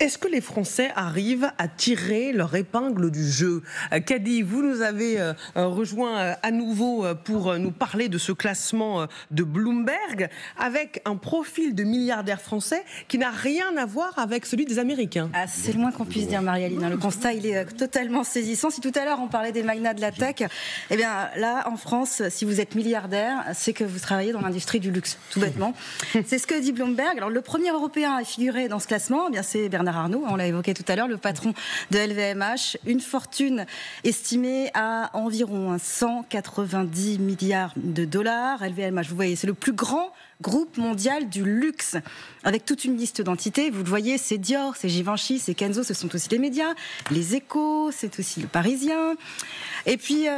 Est-ce que les Français arrivent à tirer leur épingle du jeu? Kadi, vous nous avez rejoint à nouveau pour nous parler de ce classement de Bloomberg avec un profil de milliardaire français qui n'a rien à voir avec celui des Américains. Ah, c'est le moins qu'on puisse dire, Marie-Aline. Le constat, il est totalement saisissant. Si tout à l'heure on parlait des magnats de la tech, eh bien là, en France, si vous êtes milliardaire, c'est que vous travaillez dans l'industrie du luxe, tout bêtement. C'est ce que dit Bloomberg. Alors le premier Européen à figurer dans ce classement, eh bien c'est Bernard Arnault, on l'a évoqué tout à l'heure, le patron de LVMH, une fortune estimée à environ 190 milliards de dollars. LVMH, vous voyez, c'est le plus grand groupe mondial du luxe, avec toute une liste d'entités. Vous le voyez, c'est Dior, c'est Givenchy, c'est Kenzo, ce sont aussi les médias, les Échos, c'est aussi le Parisien. Et puis,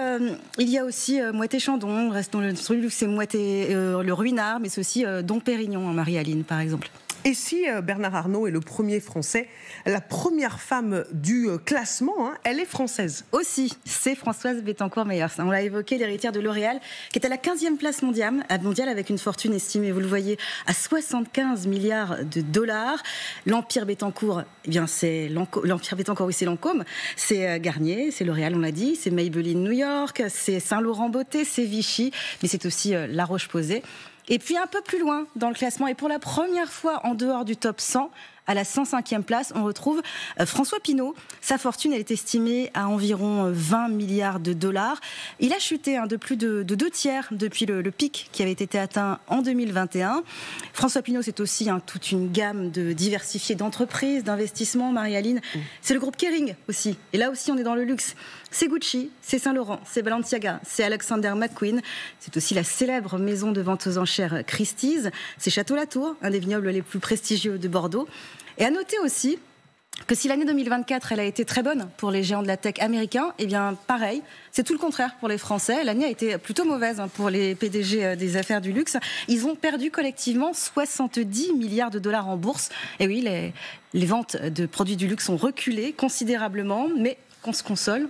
il y a aussi Moët & Chandon, reste dans le luxe, c'est Moët le Ruinart, mais c'est aussi Dom Pérignon, Marie-Aline, par exemple. Et si Bernard Arnault est le premier Français, la première femme du classement, elle est française. Aussi, c'est Françoise Bettencourt-Meyers. On l'a évoqué, l'héritière de L'Oréal, qui est à la 15e place mondiale avec une fortune estimée, vous le voyez, à 75 milliards de dollars. L'Empire Bettencourt, eh bien, c'est l'Empire Bettencourt, oui, c'est Lancôme, c'est Garnier, c'est L'Oréal, on l'a dit, c'est Maybelline New York, c'est Saint-Laurent Beauté, c'est Vichy, mais c'est aussi La Roche-Posay. Et puis un peu plus loin dans le classement, et pour la première fois en dehors du top 100, à la 105e place, on retrouve François Pinault. Sa fortune, elle est estimée à environ 20 milliards de dollars. Il a chuté de plus de 2 tiers depuis le pic qui avait été atteint en 2021. François Pinault, c'est aussi toute une gamme diversifiée d'entreprises, d'investissements, Marie-Aline. C'est le groupe Kering aussi. Et là aussi, on est dans le luxe. C'est Gucci, c'est Saint-Laurent, c'est Balenciaga, c'est Alexander McQueen. C'est aussi la célèbre maison de vente aux enchères Christie's. C'est Château-Latour, un des vignobles les plus prestigieux de Bordeaux. Et à noter aussi que si l'année 2024, elle a été très bonne pour les géants de la tech américains, eh bien pareil, c'est tout le contraire pour les Français. L'année a été plutôt mauvaise pour les PDG des affaires du luxe. Ils ont perdu collectivement 70 milliards de dollars en bourse. Et oui, les ventes de produits du luxe ont reculé considérablement, mais qu'on se console.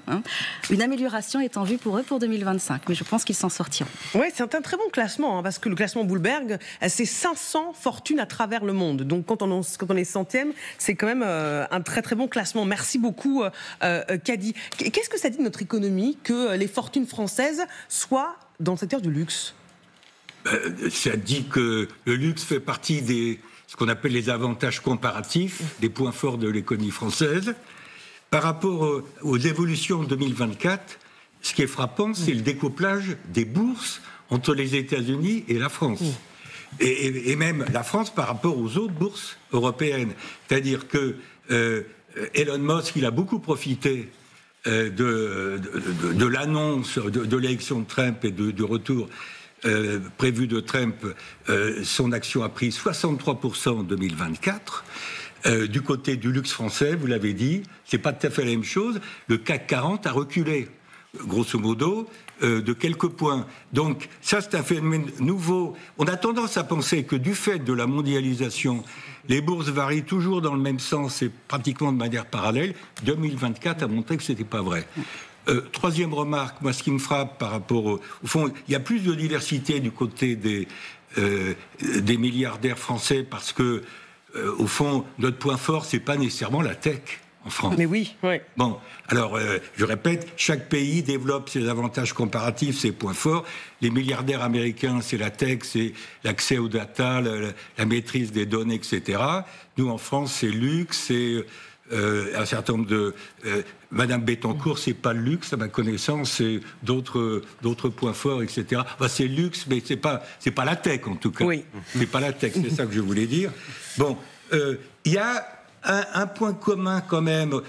Une amélioration est en vue pour eux pour 2025, mais je pense qu'ils s'en sortiront. Oui, c'est un très bon classement, parce que le classement Bloomberg, c'est 500 fortunes à travers le monde. Donc quand on est centième, c'est quand même un très bon classement. Merci beaucoup, Kadi. Qu'est-ce que ça dit de notre économie que les fortunes françaises soient dans le secteur du luxe ? Ça dit que le luxe fait partie ce qu'on appelle les avantages comparatifs, des points forts de l'économie française. Par rapport aux évolutions en 2024, ce qui est frappant, c'est le découplage des bourses entre les États-Unis et la France. Et même la France par rapport aux autres bourses européennes. C'est-à-dire que Elon Musk, il a beaucoup profité de l'annonce de l'élection de Trump et du retour prévu de Trump. Son action a pris 63% en 2024. Du côté du luxe français, vous l'avez dit, c'est pas tout à fait la même chose. Le CAC 40 a reculé, grosso modo, de quelques points. Donc ça, c'est un phénomène nouveau. On a tendance à penser que du fait de la mondialisation, les bourses varient toujours dans le même sens et pratiquement de manière parallèle. 2024 a montré que c'était pas vrai. Troisième remarque, moi, ce qui me frappe par rapport au fond, il y a plus de diversité du côté des milliardaires français parce que au fond, notre point fort, c'est pas nécessairement la tech en France. Mais oui, oui. Bon, alors, je répète, chaque pays développe ses avantages comparatifs, ses points forts. Les milliardaires américains, c'est la tech, c'est l'accès aux data, la maîtrise des données, etc. Nous, en France, c'est luxe, c'est un certain nombre de... Madame Bettencourt, c'est pas le luxe, à ma connaissance, c'est d'autres points forts, etc. Enfin, c'est le luxe, mais c'est pas la tech, en tout cas. Oui. C'est pas la tech, c'est ça que je voulais dire. Bon, il y a un point commun, quand même,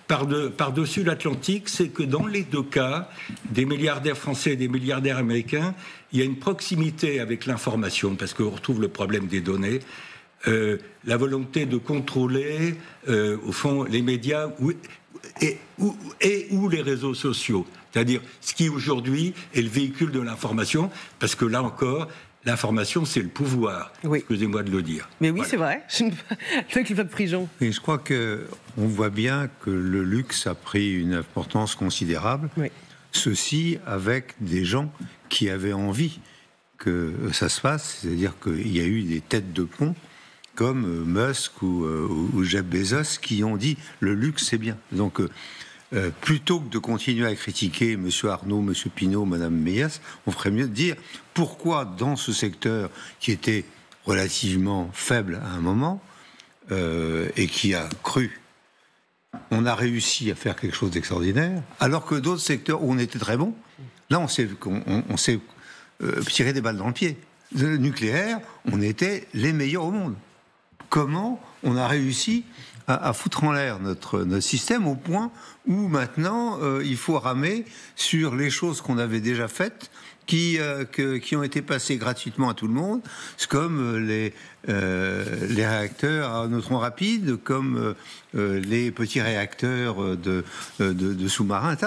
par-dessus l'Atlantique, c'est que dans les deux cas, des milliardaires français et des milliardaires américains, il y a une proximité avec l'information, parce qu'on retrouve le problème des données. La volonté de contrôler, au fond, les médias ou les réseaux sociaux. C'est-à-dire ce qui, aujourd'hui, est le véhicule de l'information, parce que là encore, l'information, c'est le pouvoir. Oui. Excusez-moi de le dire. Mais oui, voilà. C'est vrai. Avec le Prigent. Et je crois qu'on voit bien que le luxe a pris une importance considérable. Oui. Ceci avec des gens qui avaient envie que ça se fasse, c'est-à-dire qu'il y a eu des têtes de pont comme Musk ou Jeff Bezos qui ont dit le luxe c'est bien. Donc plutôt que de continuer à critiquer M. Arnault, M. Pinault, Mme Meyers, on ferait mieux de dire pourquoi dans ce secteur qui était relativement faible à un moment et qui a cru, on a réussi à faire quelque chose d'extraordinaire, alors que d'autres secteurs où on était très bon, là on s'est tiré des balles dans le pied. Le nucléaire, on était les meilleurs au monde. Comment on a réussi à foutre en l'air notre système au point où maintenant il faut ramer sur les choses qu'on avait déjà faites qui ont été passées gratuitement à tout le monde, comme les réacteurs à neutrons rapides, comme les petits réacteurs de sous-marins.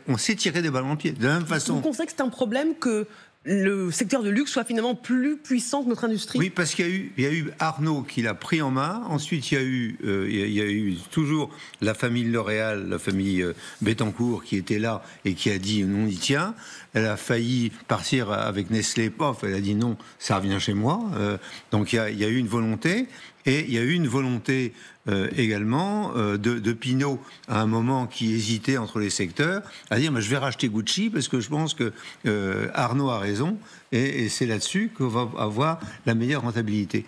On s'est tiré des balles dans le pied. De la même façon. Vous pensez que c'est un problème que le secteur de luxe soit finalement plus puissant que notre industrie? Oui, parce qu'il y a eu Arnault qui l'a pris en main. Ensuite, il y a eu toujours la famille L'Oréal, la famille Bettencourt qui était là et qui a dit non, y tient. Elle a failli partir avec Nestlé, pof, elle a dit non, ça revient chez moi. Donc il y a eu une volonté. Et il y a eu une volonté également de Pinault, à un moment qui hésitait entre les secteurs, à dire je vais racheter Gucci parce que je pense que Arnault a raison et c'est là-dessus qu'on va avoir la meilleure rentabilité.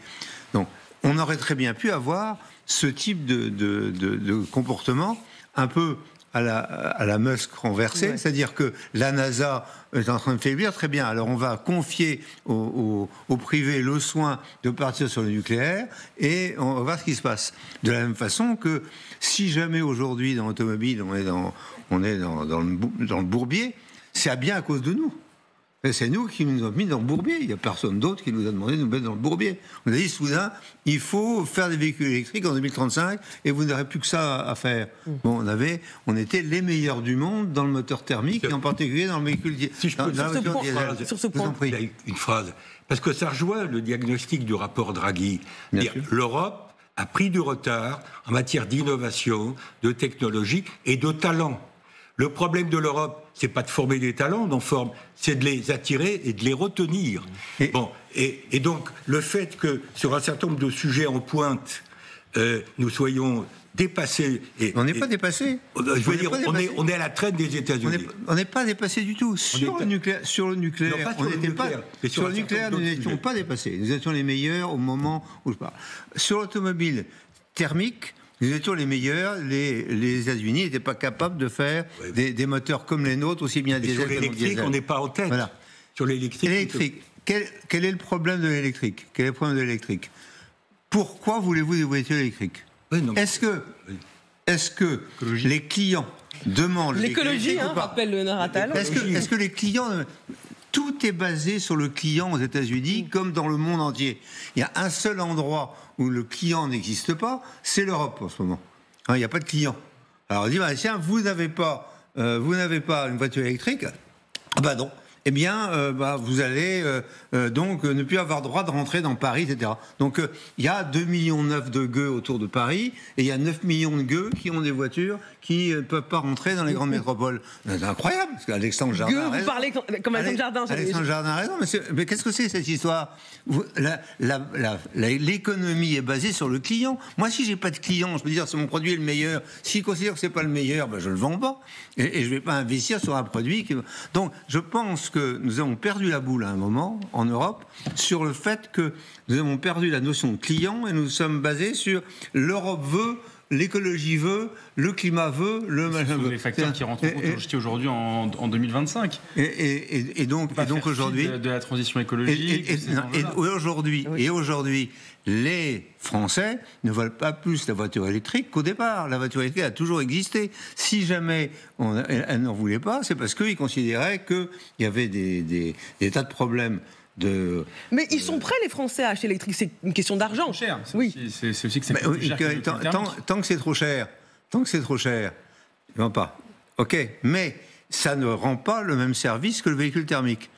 Donc on aurait très bien pu avoir ce type de comportement un peu à la Musk renversée, ouais. C'est-à-dire que la NASA est en train de faiblir, très bien, alors on va confier au privé le soin de partir sur le nucléaire et on va voir ce qui se passe. De la même façon que si jamais aujourd'hui dans l'automobile on est dans le bourbier, c'est bien à cause de nous. Et c'est nous qui nous avons mis dans le bourbier. Il n'y a personne d'autre qui nous a demandé de nous mettre dans le bourbier. On a dit soudain, il faut faire des véhicules électriques en 2035 et vous n'aurez plus que ça à faire. Bon, on était les meilleurs du monde dans le moteur thermique et en particulier dans le véhicule diesel. Si je peux sur ce point, une phrase, parce que ça rejoint le diagnostic du rapport Draghi. L'Europe a pris du retard en matière d'innovation, de technologie et de talent. Le problème de l'Europe, c'est pas de former des talents, c'est de les attirer et de les retenir. Et donc, le fait que sur un certain nombre de sujets en pointe, nous soyons dépassés. On n'est pas dépassés. Je veux dire, on est à la traîne des États-Unis. On n'est pas dépassés du tout. Sur le nucléaire, nous n'étions pas dépassés. Nous étions les meilleurs au moment où je parle. Sur l'automobile thermique, nous étions les meilleurs. Les États-Unis n'étaient pas capables de faire des moteurs comme les nôtres, aussi bien diesel que diesel. Sur l'électrique, on n'est pas en tête. Voilà. Sur l'électrique. Quel est le problème de l'électrique? Pourquoi voulez-vous des voitures électriques? Est-ce que les clients demandent... L'écologie, rappelle le narratal. Est-ce que les clients... Tout est basé sur le client aux États-Unis, comme dans le monde entier. Il y a un seul endroit où le client n'existe pas, c'est l'Europe en ce moment. Il n'y a pas de client. Alors on dit, tiens, vous n'avez pas une voiture électrique? Ah ben non. Eh bien, vous allez donc ne plus avoir droit de rentrer dans Paris, etc. Donc, il y a 2,9 millions de gueux autour de Paris, et il y a 9 millions de gueux qui ont des voitures qui ne peuvent pas rentrer dans les grandes métropoles. C'est incroyable, parce qu'Alexandre Jardin a raison. Vous parlez comme Alexandre Jardin. Alexandre Jardin a raison, mais qu'est-ce que c'est cette histoire? L'économie est basée sur le client. Moi, si j'ai pas de client, je peux dire c'est mon produit est le meilleur. S'il considère que c'est pas le meilleur, je le vends pas. Et je vais pas investir sur un produit qui... Donc, je pense que nous avons perdu la boule à un moment en Europe sur le fait que nous avons perdu la notion de client et nous sommes basés sur l'Europe veut, l'écologie veut, le climat veut, le machin veut. Les facteurs qui rentrent en compte aujourd'hui en 2025. Et donc aujourd'hui de la transition écologique. Et aujourd'hui, les Français ne veulent pas plus la voiture électrique qu'au départ. La voiture électrique a toujours existé. Si jamais elle n'en voulait pas, c'est parce qu'ils considéraient qu'il y avait des tas de problèmes. Mais ils sont prêts, les Français, à acheter l'électrique. C'est une question d'argent. C'est cher. Oui. C'est aussi que c'est plus cher. Tant que c'est trop cher, ils vont pas. Ok, mais ça ne rend pas le même service que le véhicule thermique.